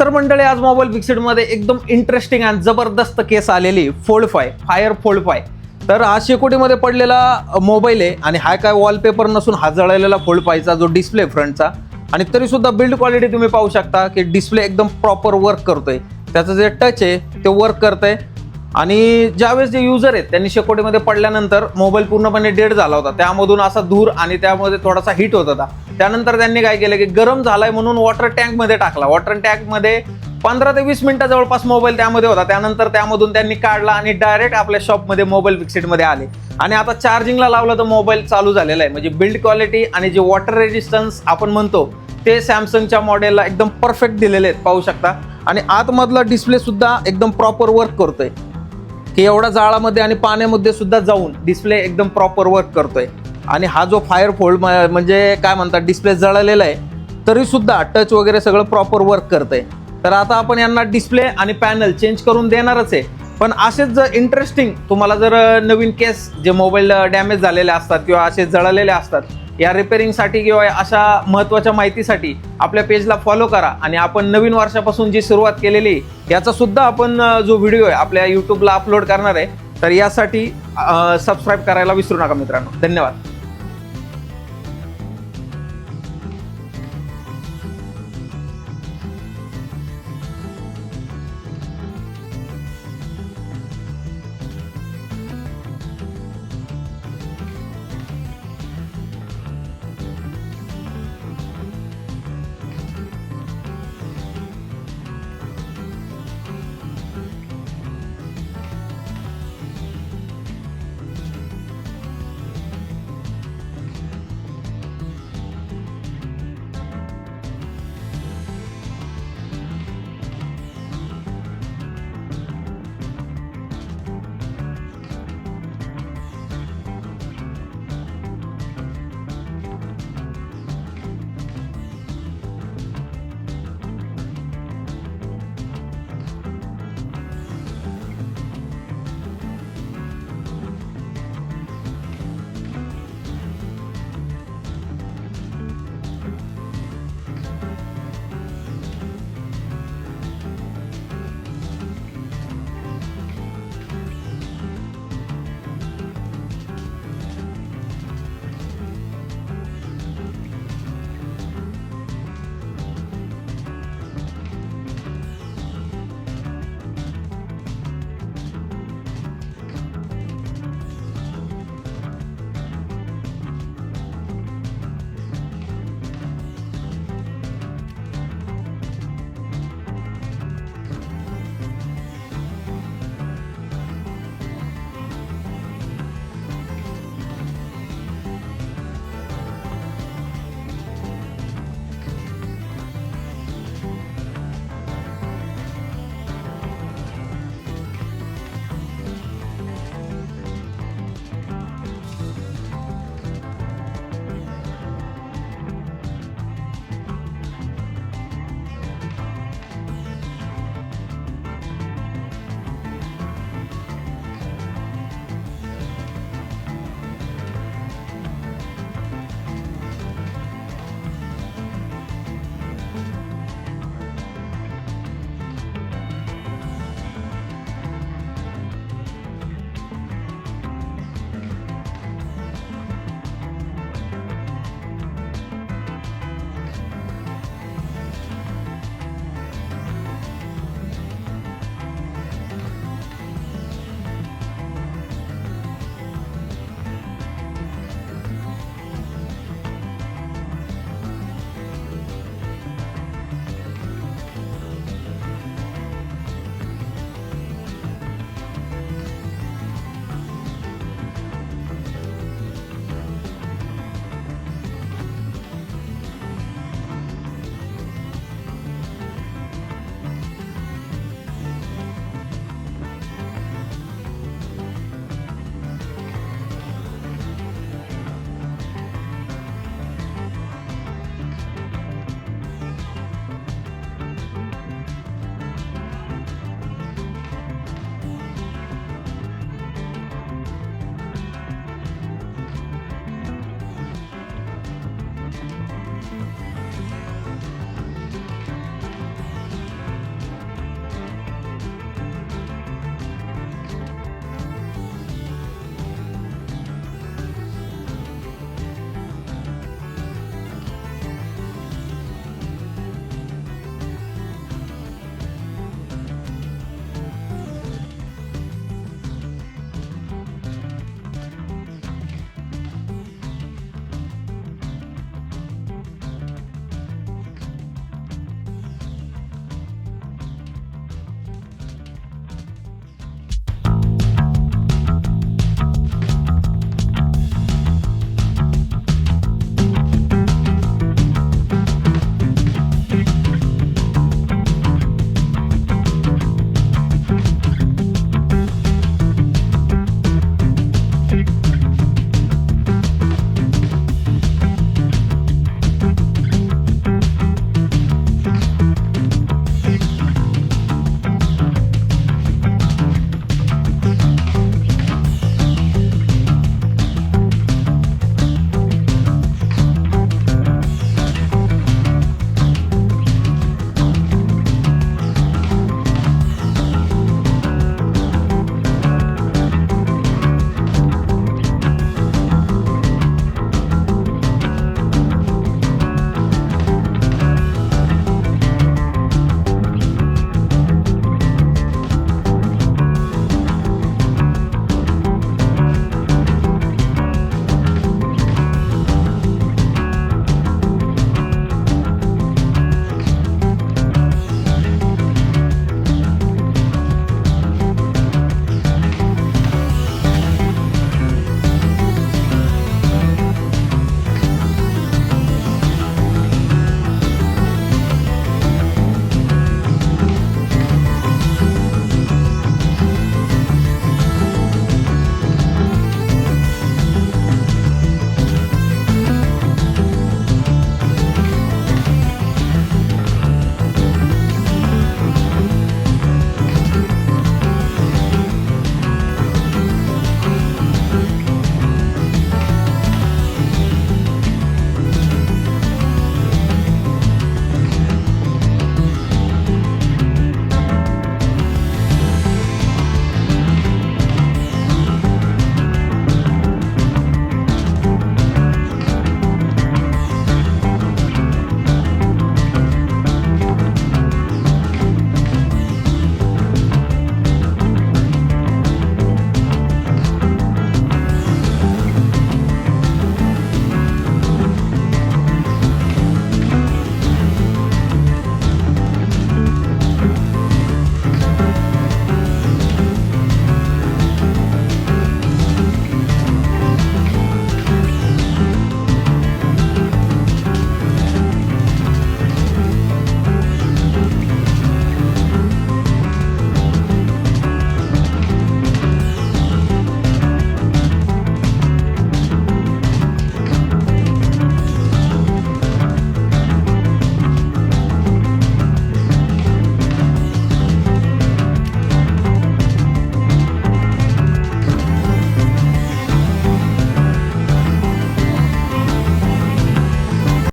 तर मंडळी आज मोबाईल फिक्सिट मध्ये एकदम इंटरेस्टिंग आणि जबरदस्त केस आलेली फोल्ड 5 फायर फोल्ड 5. तर हा शेकोटीमध्ये पडलेला मोबाईल आहे आणि हा काय वॉलपेपर नसून हा जळलेला फोल्ड 5चा जो डिस्प्ले फ्रंटचा. आणि तरी सुद्धा बिल्ड क्वालिटी तुम्ही पाहू शकता की डिस्प्ले एकदम प्रॉपर वर्क करतोय. त्याचं जे टच आहे ते वर्क करतंय. आणि ज्यावेळेस जे युजर आहेत त्यांनी शेकोटीमध्ये पडल्यानंतर मोबाईल पूर्णपणे डेड झाला होता, त्यामधून असा धूर आणि त्यामध्ये थोडासा हिट होत होता. त्यानंतर त्यांनी काय केलं की गरम झालाय म्हणून वॉटर टँक मध्ये टाकला. वॉटर टँक मध्ये 15 ते 20 मिनिटं जवळपास मोबाईल त्यामध्ये होता. त्यानंतर त्यामधून त्यांनी काढला आणि डायरेक्ट आपल्या शॉपमध्ये मोबाईल फिक्सिट मध्ये आले आणि आता चार्जिंगला लावलं तर मोबाईल चालू झालेला आहे. म्हणजे बिल्ड क्वालिटी आणि जे वॉटर रेजिस्टन्स आपण म्हणतो ते सॅमसंगच्या मॉडेलला एकदम परफेक्ट दिलेले आहेत, पाहू शकता. आणि आतमधला डिस्प्ले सुद्धा एकदम प्रॉपर वर्क करतोय की एवढा जाळामध्ये आणि पाण्यामध्ये सुद्धा जाऊन डिस्प्ले एकदम प्रॉपर वर्क करतोय. आणि हा जो फायर फोल्ड म्हणजे काय म्हणतात डिस्प्ले जळलेला आहे तरी सुद्धा टच वगैरे सगळं प्रॉपर वर्क करतंय. तर आता आपण यांना डिस्प्ले आणि पॅनल चेंज करून देणारच आहे. पण असेच जर इंटरेस्टिंग तुम्हाला जर नवीन केस जे मोबाईल डॅमेज झालेले असतात किंवा असे जळलेले असतात या रिपेअरिंगसाठी किंवा अशा महत्त्वाच्या माहितीसाठी आपल्या पेजला फॉलो करा. आणि आपण नवीन वर्षापासून जी सुरुवात केलेली याचा सुद्धा आपण जो व्हिडिओ आहे आपल्या यूट्यूबला अपलोड करणार आहे. तर यासाठी सबस्क्राईब करायला विसरू नका मित्रांनो. धन्यवाद.